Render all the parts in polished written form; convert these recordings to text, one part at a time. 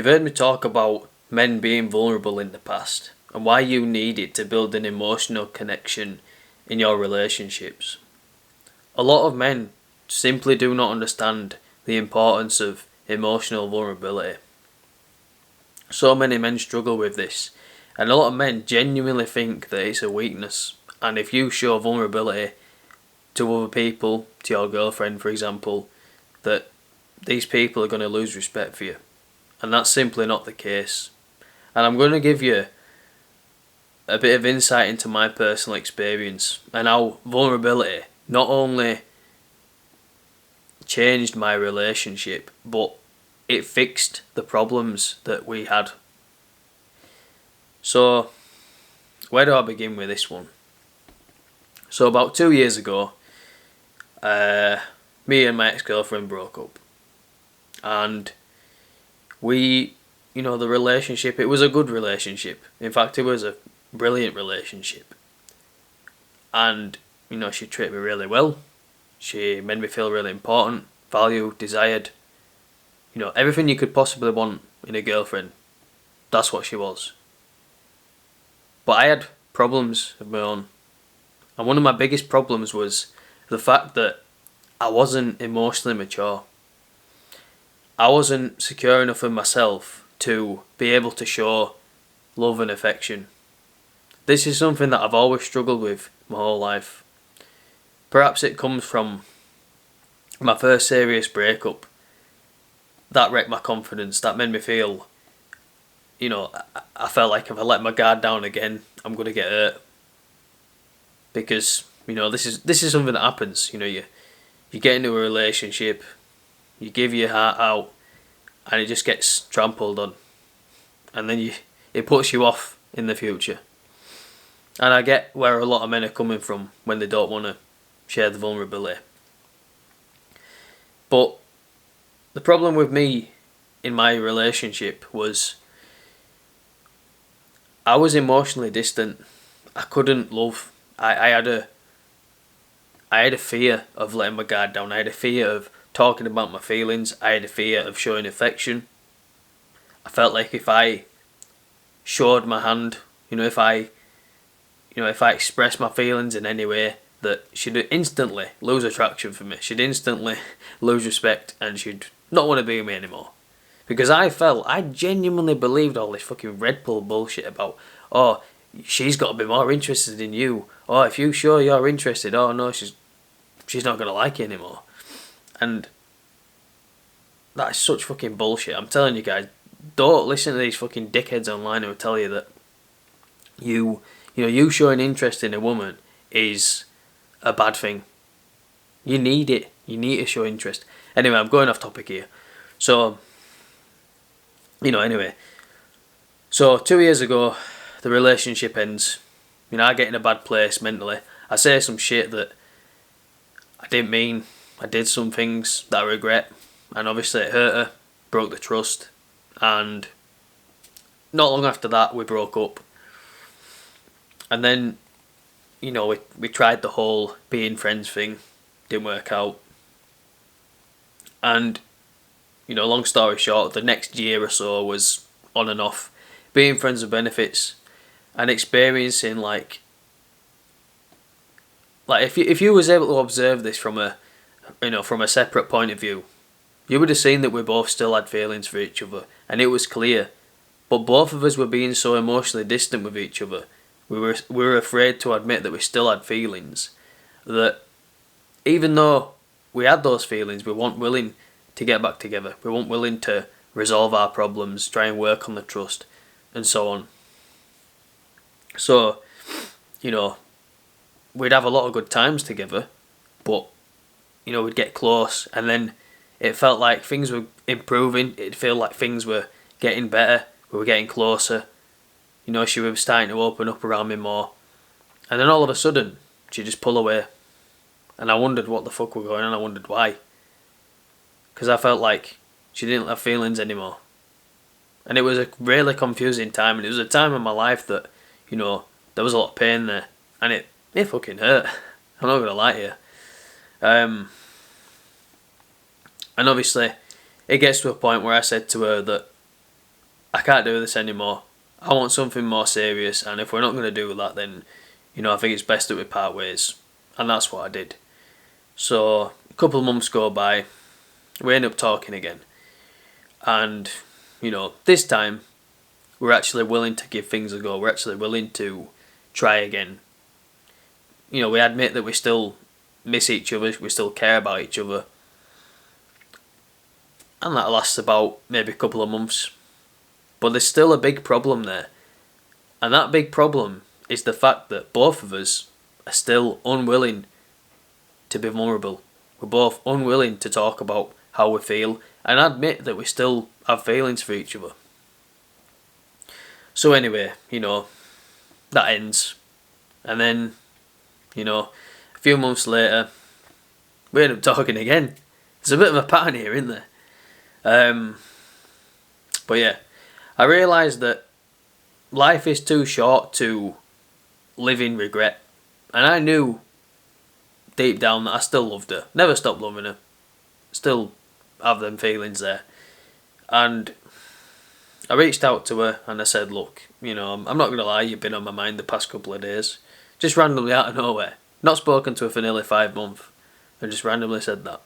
You've heard me talk about men being vulnerable in the past and why you need it to build an emotional connection in your relationships. A lot of men simply do not understand the importance of emotional vulnerability. So many men struggle with this, and a lot of men genuinely think that it's a weakness. And if you show vulnerability to other people, to your girlfriend for example, that these people are going to lose respect for you. And that's simply not the case. And I'm going to give you a bit of insight into my personal experience and how vulnerability not only changed my relationship, but it fixed the problems that we had. So, where do I begin with this one? So about 2 years ago, me and my ex-girlfriend broke up. And the relationship, it was a good relationship. In fact, it was a brilliant relationship. And, she treated me really well. She made me feel really important, valued, desired. Everything you could possibly want in a girlfriend. That's what she was. But I had problems of my own. And one of my biggest problems was the fact that I wasn't emotionally mature. I wasn't secure enough in myself to be able to show love and affection. This is something that I've always struggled with my whole life. Perhaps it comes from my first serious breakup. That wrecked my confidence. That made me feel, I felt like if I let my guard down again, I'm going to get hurt. Because, this is something that happens. You get into a relationship, you give your heart out, and it just gets trampled on. And then it puts you off in the future. And I get where a lot of men are coming from when they don't want to share the vulnerability. But the problem with me in my relationship was I was emotionally distant. I couldn't love. I had a fear of letting my guard down. I had a fear of talking about my feelings. I had a fear of showing affection. I felt like if I showed my hand, if I expressed my feelings in any way, that she'd instantly lose attraction for me. She'd instantly lose respect and she'd not want to be with me anymore. Because I genuinely believed all this fucking Red Pill bullshit about, oh, she's got to be more interested in you. Oh, if you show you're interested, oh no, she's not going to like you anymore. And that is such fucking bullshit. I'm telling you guys, don't listen to these fucking dickheads online who will tell you that you showing interest in a woman is a bad thing. You need it. You need to show interest. Anyway, I'm going off topic here. So, anyway. So, 2 years ago, the relationship ends. I get in a bad place mentally. I say some shit that I didn't mean. I did some things that I regret. And obviously it hurt her. Broke the trust. And not long after that, we broke up. And then, we tried the whole being friends thing. Didn't work out. And, long story short, the next year or so was on and off. Being friends with benefits. And experiencing, if you was able to observe this from a separate point of view, you would have seen that we both still had feelings for each other. And it was clear. But both of us were being so emotionally distant with each other. We were afraid to admit that we still had feelings. That even though we had those feelings, we weren't willing to get back together. We weren't willing to resolve our problems, try and work on the trust, and so on. So, we'd have a lot of good times together, but, we'd get close, and then it felt like things were improving. It'd feel like things were getting better. We were getting closer. She was starting to open up around me more. And then all of a sudden, she'd just pull away. And I wondered what the fuck was going on. I wondered why. Because I felt like she didn't have feelings anymore. And it was a really confusing time. And it was a time in my life that, there was a lot of pain there. And it fucking hurt. I'm not going to lie to you. And obviously, it gets to a point where I said to her that I can't do this anymore. I want something more serious, and if we're not going to do that, then, I think it's best that we part ways. And that's what I did. So, a couple of months go by, we end up talking again. And, this time, we're actually willing to give things a go. We're actually willing to try again. We admit that we still miss each other, we still care about each other. And that lasts about maybe a couple of months. But there's still a big problem there. And that big problem is the fact that both of us are still unwilling to be vulnerable. We're both unwilling to talk about how we feel and admit that we still have feelings for each other. So anyway, that ends. And then, a few months later, we end up talking again. There's a bit of a pattern here, isn't there? But yeah, I realised that life is too short to live in regret. And I knew deep down that I still loved her. Never stopped loving her. Still have them feelings there. And I reached out to her and I said, look, I'm not going to lie, you've been on my mind the past couple of days. Just randomly out of nowhere. Not spoken to her for nearly 5 months. I just randomly said that.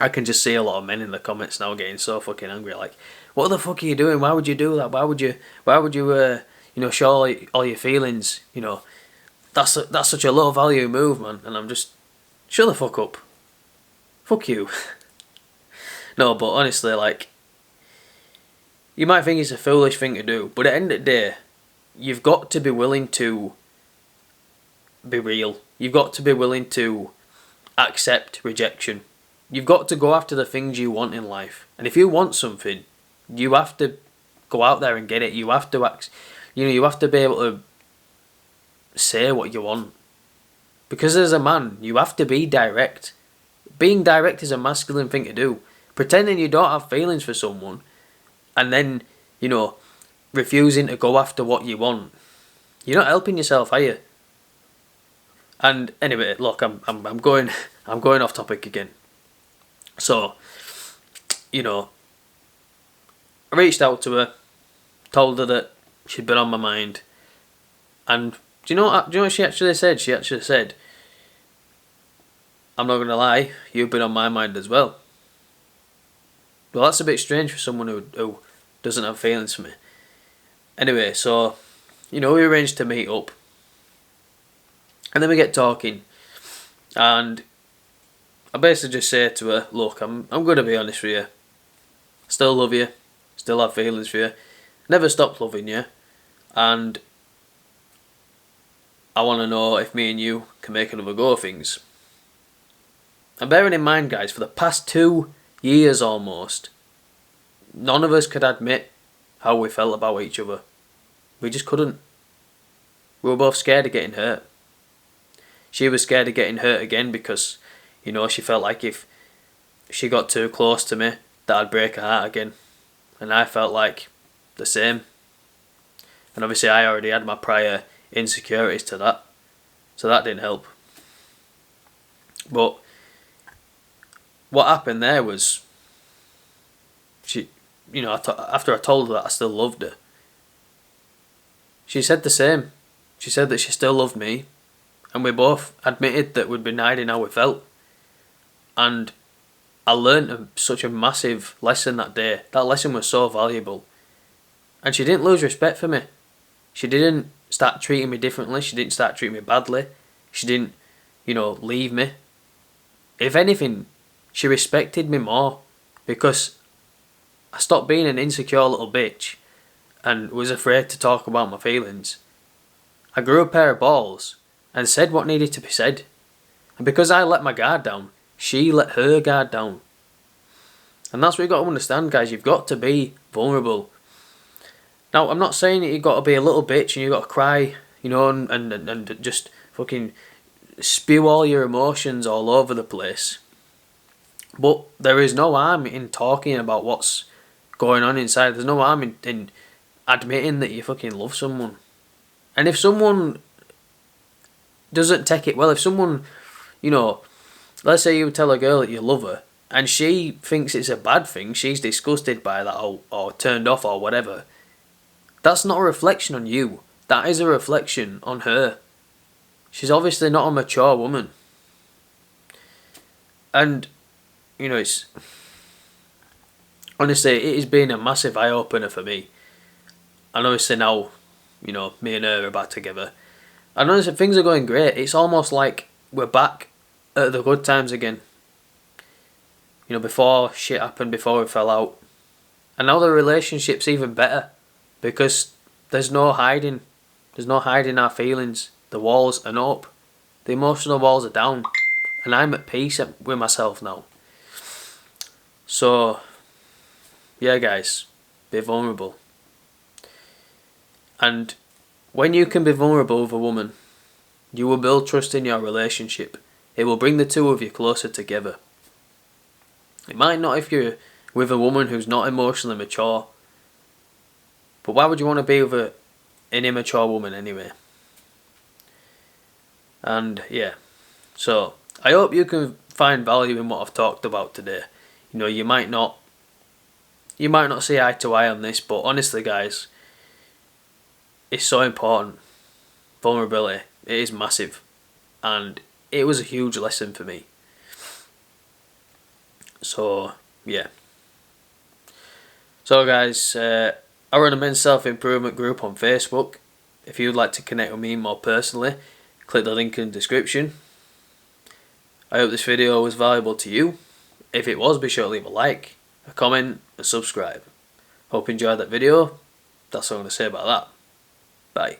I can just see a lot of men in the comments now getting so fucking angry, like, what the fuck are you doing? Why would you do that? Why would you show all your feelings? That's such a low value move, man. And I'm just, shut the fuck up. Fuck you. No, but honestly, like, you might think it's a foolish thing to do, but at the end of the day, you've got to be willing to be real. You've got to be willing to accept rejection. You've got to go after the things you want in life. And if you want something, you have to go out there and get it. You have to you have to be able to say what you want. Because as a man, you have to be direct. Being direct is a masculine thing to do. Pretending you don't have feelings for someone and then, refusing to go after what you want. You're not helping yourself, are you? And anyway, look, I'm going off topic again. So, I reached out to her, told her that she'd been on my mind, and do you know what she actually said? She actually said, I'm not going to lie, you've been on my mind as well. Well, that's a bit strange for someone who doesn't have feelings for me. Anyway, so, we arranged to meet up, and then we get talking, and I basically just say to her, look, I'm going to be honest with you. Still love you. Still have feelings for you. Never stopped loving you. And I want to know if me and you can make another go of things. And bearing in mind, guys, for the past 2 years almost, none of us could admit how we felt about each other. We just couldn't. We were both scared of getting hurt. She was scared of getting hurt again because, she felt like if she got too close to me, that I'd break her heart again. And I felt like the same. And obviously I already had my prior insecurities to that. So that didn't help. But what happened there was, she, after I told her that I still loved her, she said the same. She said that she still loved me. And we both admitted that we'd been hiding how we felt. And I learned such a massive lesson that day. That lesson was so valuable. And she didn't lose respect for me. She didn't start treating me differently. She didn't start treating me badly. She didn't, leave me. If anything, she respected me more. Because I stopped being an insecure little bitch and was afraid to talk about my feelings. I grew a pair of balls and said what needed to be said. And because I let my guard down, she let her guard down. And that's what you've got to understand, guys. You've got to be vulnerable. Now, I'm not saying that you've got to be a little bitch and you've got to cry, and just fucking spew all your emotions all over the place. But there is no harm in talking about what's going on inside. There's no harm in admitting that you fucking love someone. And if someone doesn't take it well, if someone, let's say you tell a girl that you love her and she thinks it's a bad thing, she's disgusted by that, or turned off or whatever, that's not a reflection on you. That is a reflection on her. She's obviously not a mature woman. And, you know, it's... honestly, it has been a massive eye-opener for me. And obviously now, you know, me and her are back together. And honestly, things are going great. It's almost like we're back at the good times again. You know, before shit happened, before we fell out. And now the relationship's even better. Because there's no hiding. There's no hiding our feelings. The walls are up. The emotional walls are down. And I'm at peace with myself now. So, yeah guys, be vulnerable. And when you can be vulnerable with a woman, you will build trust in your relationship. It will bring the two of you closer together. It might not if you're with a woman who's not emotionally mature. But why would you want to be with an immature woman anyway? And yeah, so I hope you can find value in what I've talked about today. You know, you might not see eye to eye on this, but honestly guys, it's so important. Vulnerability, it is massive, and it was a huge lesson for me. So yeah. So guys, I run a men's self-improvement group on Facebook. If you'd like to connect with me more personally, click the link in the description. I hope this video was valuable to you. If it was, be sure to leave a like, a comment and subscribe. Hope you enjoyed that video. That's all I'm going to say about that. Bye.